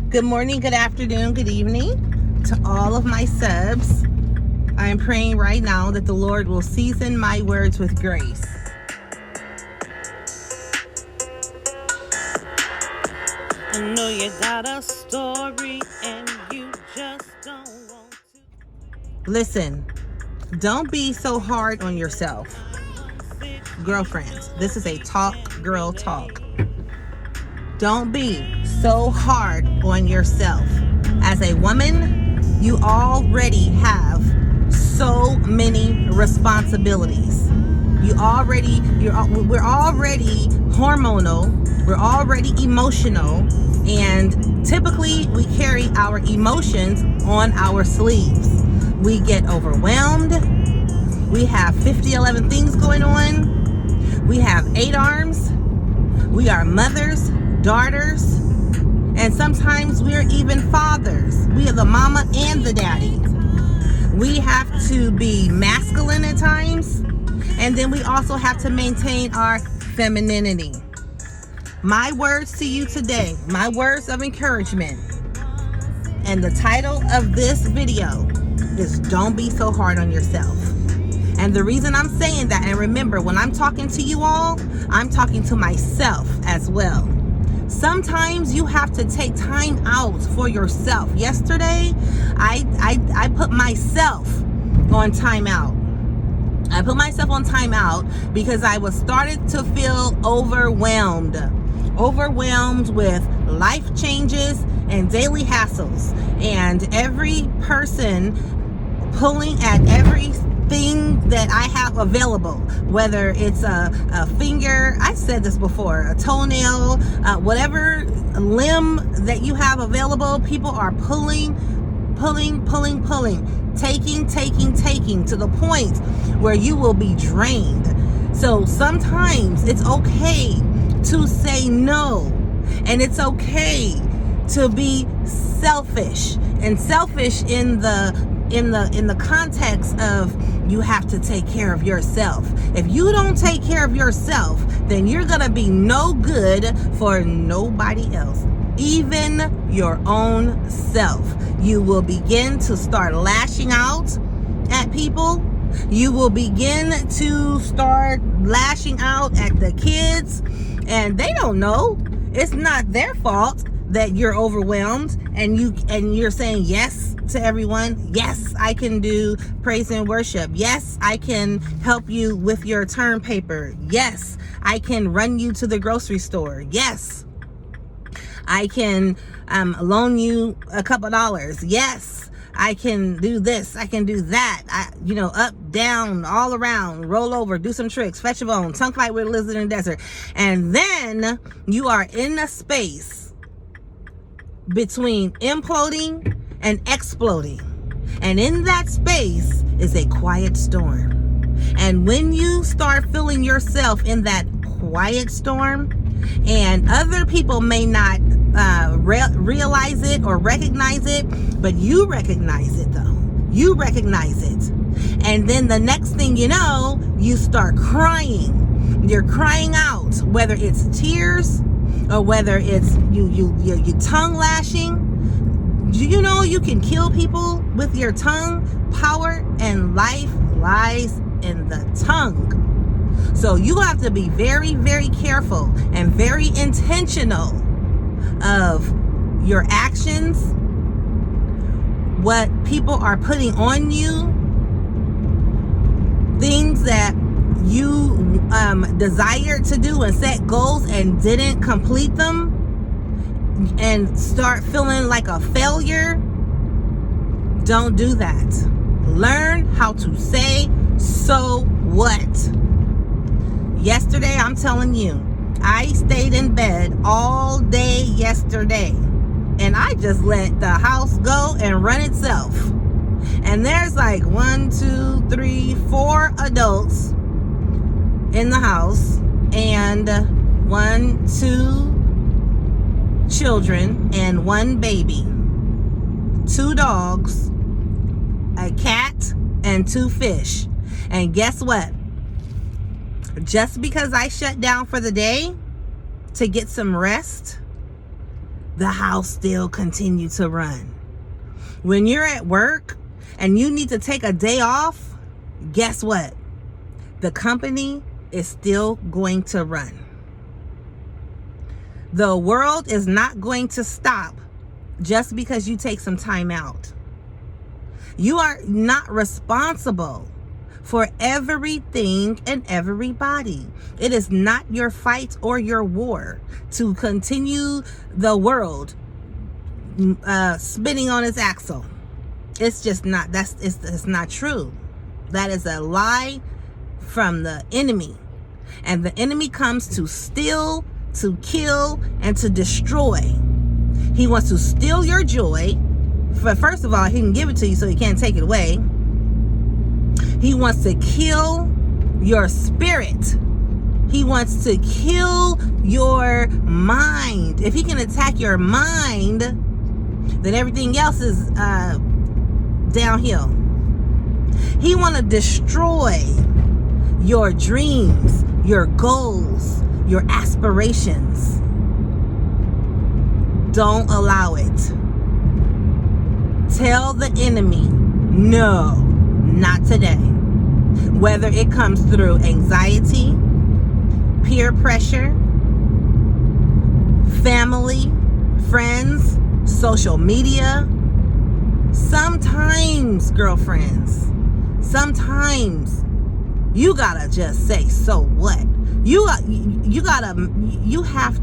Good morning, good afternoon, good evening to all of my subs. I am praying right now that the Lord will season my words with grace. I know you got a story and you just don't want to. Listen, don't be so hard on yourself. Girlfriends, this is a talk girl talk. Don't be so hard on yourself. As a woman, you already have so many responsibilities. We're already hormonal, we're already emotional, and typically we carry our emotions on our sleeves. We get overwhelmed. We have 11 things going on. We have 8 arms. We are mothers, daughters, and sometimes we're even fathers. We are the mama and the daddy. We have to be masculine at times, and then we also have to maintain our femininity. My words to you today, my words of encouragement, and the title of this video is Don't Be So Hard on Yourself. And the reason I'm saying that, and remember, when I'm talking to you all, I'm talking to myself as well. Sometimes you have to take time out for yourself. Yesterday, I put myself on time out. I put myself on time out because I was started to feel overwhelmed with life changes and daily hassles, and every person pulling at everything that I have available, whether it's a finger, I said this before, a toenail, whatever limb that you have available, people are pulling, taking to the point where you will be drained. So sometimes it's okay to say no, and it's okay to be selfish, and selfish in the context of you have to take care of yourself. If you don't take care of yourself, then you're gonna be no good for nobody else, even your own self. You will begin to start lashing out at people. You will begin to start lashing out at the kids, and they don't know. It's not their fault that you're overwhelmed and you're saying yes to everyone. Yes, I can do praise and worship. Yes, I can help you with your term paper. Yes, I can run you to the grocery store. Yes, I can loan you a couple dollars. Yes, I can do this, I can do that. Up, down, all around, roll over, do some tricks, fetch a bone, tongue fight with a lizard in the desert. And then you are in a space between imploding and exploding. And in that space is a quiet storm. And when you start feeling yourself in that quiet storm, and other people may not realize it or recognize it, but you recognize it though. You recognize it. And then the next thing you know, you start crying. You're crying out, whether it's tears or whether it's you tongue lashing. Do you know you can kill people with your tongue? Power and life lies in the tongue. So you have to be very, very careful and very intentional of your actions, what people are putting on you, things that you desired to do and set goals and didn't complete them, and start feeling like a failure. Don't do that. Learn how to say, so what? Yesterday, I'm telling you, I stayed in bed all day yesterday, and I just let the house go and run itself. And there's like 1, 2, 3, 4 adults in the house, and 1, 2 children and 1 baby, 2 dogs, a cat, and 2 fish. And guess what? Just because I shut down for the day to get some rest, the house still continue to run. When you're at work and you need to take a day off, guess what? The company is still going to run. The world is not going to stop just because you take some time out. You are not responsible for everything and everybody. It is not your fight or your war to continue the world spinning on its axle. It's just not, it's not true. That is a lie from the enemy. And the enemy comes to steal, to kill, and to destroy. He wants to steal your joy. First of all, he can give it to you so he can't take it away. He wants to kill your spirit. He wants to kill your mind. If he can attack your mind, then everything else is downhill. He wants to destroy your dreams, your goals, your aspirations. Don't allow it. Tell the enemy, no, not today. Whether it comes through anxiety, peer pressure, family, friends, social media. Sometimes, girlfriends, sometimes you gotta just say, so what? You have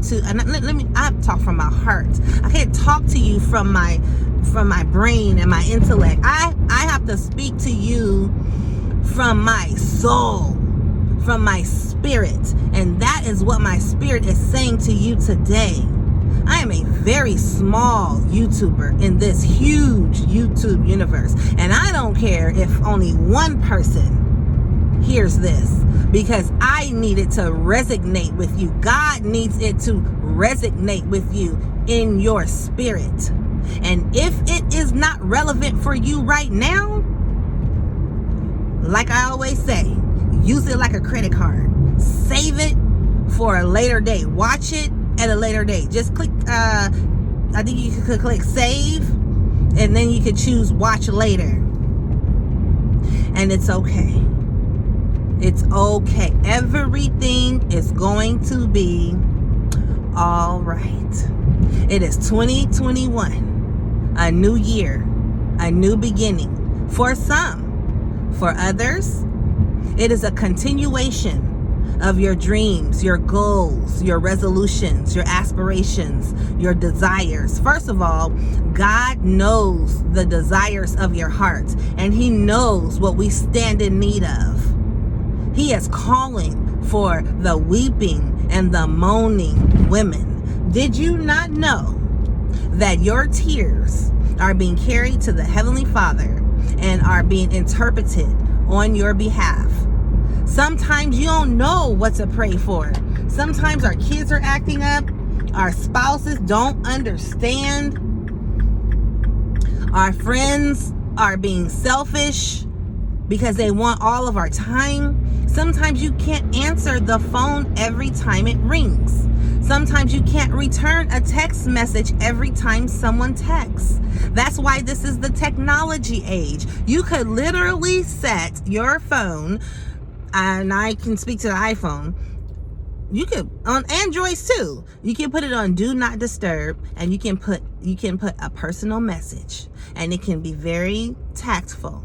to, and I talk from my heart. I can't talk to you from my brain and my intellect. I have to speak to you from my soul, from my spirit. And that is what my spirit is saying to you today. I am a very small YouTuber in this huge YouTube universe. And I don't care if only one person hears this, because I need it to resonate with you. God needs it to resonate with you in your spirit. And if it is not relevant for you right now, like I always say, use it like a credit card. Save it for a later date. Watch it at a later date. Just click, I think you could click save, and then you could choose watch later. And it's okay. It's okay. Everything is going to be all right. It is 2021, a new year, a new beginning. For some, for others, it is a continuation of your dreams, your goals, your resolutions, your aspirations, your desires. First of all, God knows the desires of your heart, and He knows what we stand in need of. He is calling for the weeping and the moaning women. Did you not know that your tears are being carried to the Heavenly Father and are being interpreted on your behalf? Sometimes you don't know what to pray for. Sometimes our kids are acting up. Our spouses don't understand. Our friends are being selfish because they want all of our time. Sometimes you can't answer the phone every time it rings. Sometimes you can't return a text message every time someone texts. That's why this is the technology age. You could literally set your phone, and I can speak to the iPhone. You could on Androids too. You can put it on do not disturb, and you can put a personal message, and it can be very tactful.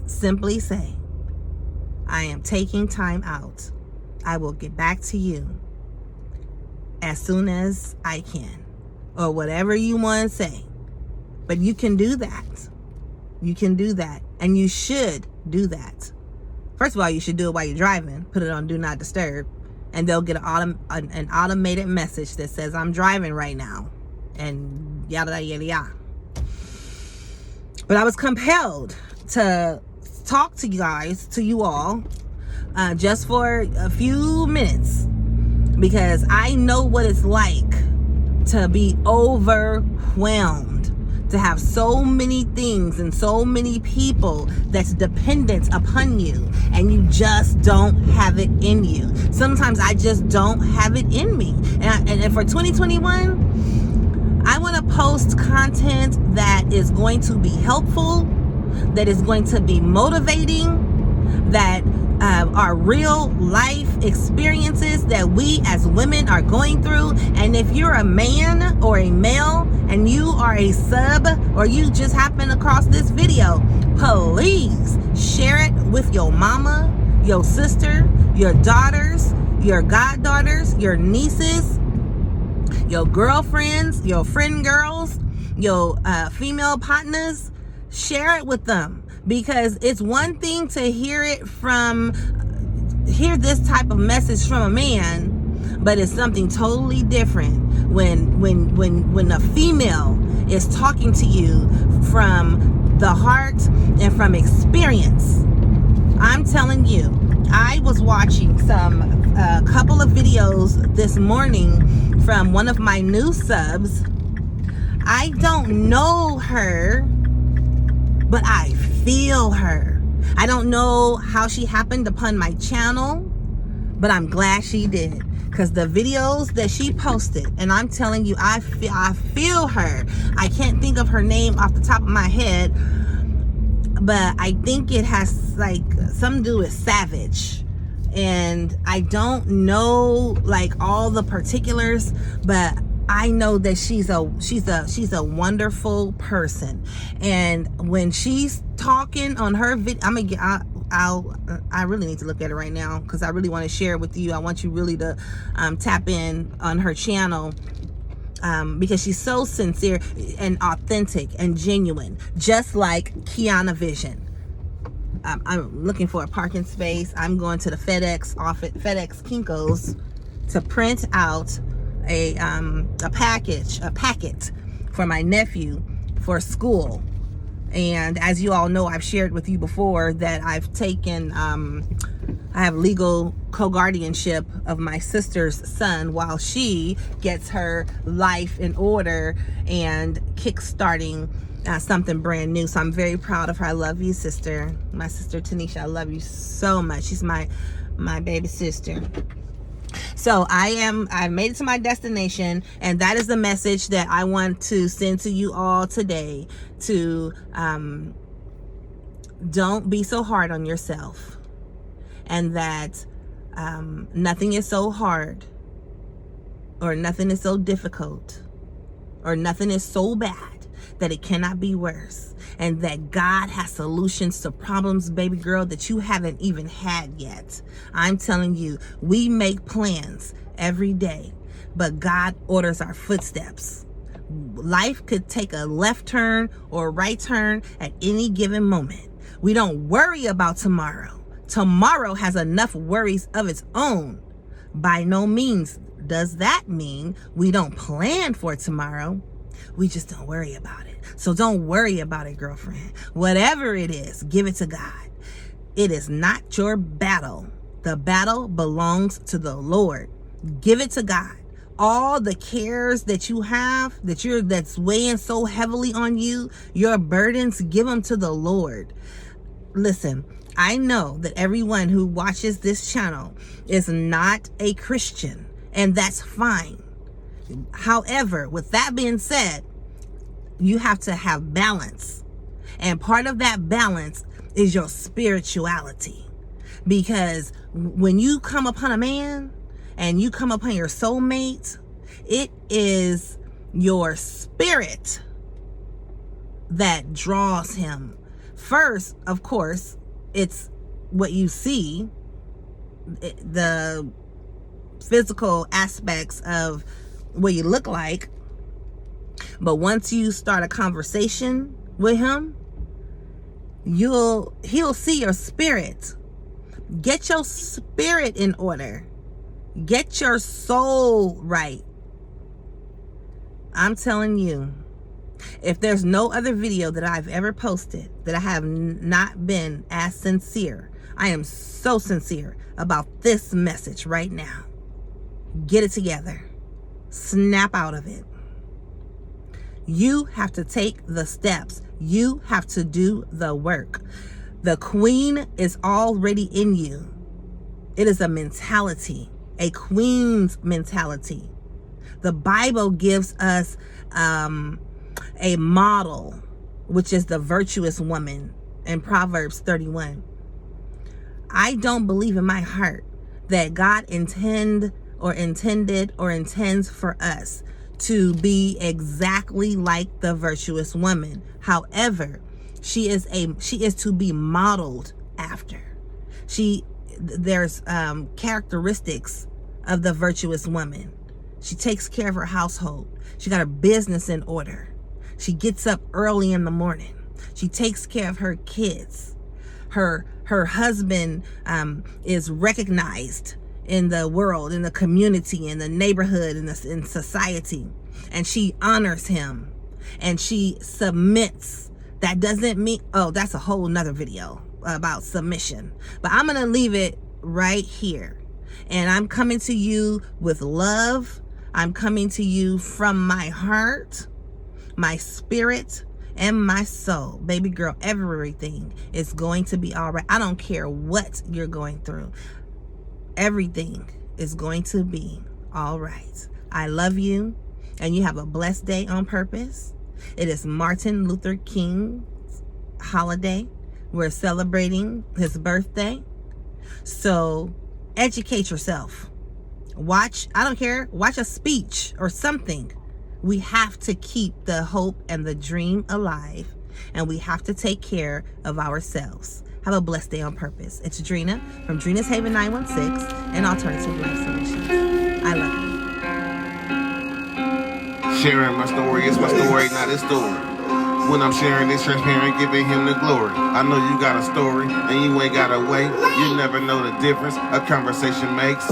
Simply say, I am taking time out. I will get back to you as soon as I can, or whatever you want to say. But you can do that. You can do that, and you should do that. First of all, you should do it while you're driving. Put it on do not disturb, and they'll get an automated message that says, I'm driving right now, and yada yada yada. But I was compelled to talk to you all, just for a few minutes, because I know what it's like to be overwhelmed, to have so many things and so many people that's dependent upon you, and you just don't have it in you. Sometimes I just don't have it in me. And for 2021, I want to post content that is going to be helpful, that is going to be motivating, that are real life experiences that we as women are going through. And if you're a man or a male and you are a sub, or you just happen across this video, please share it with your mama, your sister, your daughters, your goddaughters, your nieces, your girlfriends, your friend girls, your female partners. Share it with them, because it's one thing to hear this type of message from a man, but it's something totally different when a female is talking to you from the heart and from experience. I'm telling you, I was watching a couple of videos this morning from one of my new subs. I don't know her, but I feel her. I don't know how she happened upon my channel, but I'm glad she did, because the videos that she posted, and I'm telling you, I feel her. I can't think of her name off the top of my head, but I think it has like something to do with Savage, and I don't know like all the particulars, but I know that she's a wonderful person. And when she's talking on her video, I really need to look at it right now, because I really want to share it with you. I want you really to tap in on her channel, because she's so sincere and authentic and genuine, just like Kiana Vision. I'm looking for a parking space. I'm going to the FedEx Kinko's to print out a packet for my nephew for school. And as you all know, I've shared with you before that I've taken I have legal co-guardianship of my sister's son while she gets her life in order and kickstarting something brand new. So I'm very proud of her. I love you, sister. My sister Tanisha, I love you so much. She's my baby sister. So I've made it to my destination, and that is the message that I want to send to you all today. To don't be so hard on yourself, and that nothing is so hard, or nothing is so difficult, or nothing is so bad that it cannot be worse, and that God has solutions to problems, baby girl, that you haven't even had yet. I'm telling you, we make plans every day, but God orders our footsteps. Life could take a left turn or a right turn at any given moment. We don't worry about tomorrow. Tomorrow has enough worries of its own. By no means does that mean we don't plan for tomorrow. We just don't worry about it. So don't worry about it, girlfriend. Whatever it is, give it to God. It is not your battle. The battle belongs to the Lord. Give it to God. All the cares that you have, that's weighing so heavily on you, your burdens, give them to the Lord. Listen, I know that everyone who watches this channel is not a Christian, and that's fine. However, with that being said, you have to have balance. And part of that balance is your spirituality. Because when you come upon a man and you come upon your soulmate, it is your spirit that draws him. First, of course, it's what you see, the physical aspects of what you look like. But once you start a conversation with him, he'll see your spirit. Get your spirit in order. Get your soul right. I'm telling you, if there's no other video that I've ever posted that I have not been as sincere, I am so sincere about this message right now. Get it together. Snap out of it. You have to take the steps. You have to do the work. The queen is already in you. It is a mentality, a queen's mentality. The Bible gives us a model, which is the virtuous woman in Proverbs 31. I don't believe in my heart that God intended or intends for us to be exactly like the virtuous woman. However, she is to be modeled after. There's characteristics of the virtuous woman. She takes care of her household. She got her business in order. She gets up early in the morning. She takes care of her kids. Her husband is recognized in the world, in the community, in the neighborhood, in society, and she honors him and she submits. That doesn't mean, oh, that's a whole nother video about submission, but I'm gonna leave it right here. And I'm coming to you with love. I'm coming to you from my heart, my spirit, and my soul. Baby girl, everything is going to be all right. I don't care what you're going through. Everything is going to be all right. I love you, and you have a blessed day on purpose. It is Martin Luther King's holiday. We're celebrating his birthday. So educate yourself. Watch, I don't care, watch a speech or something. We have to keep the hope and the dream alive, and we have to take care of ourselves. Have a blessed day on purpose. It's Drina from Drina's Haven 916 and Alternative Life Solutions. I love you. Sharing my story is my story, not his story. When I'm sharing, it's transparent, giving him the glory. I know you got a story and you ain't got a way. You never know the difference a conversation makes.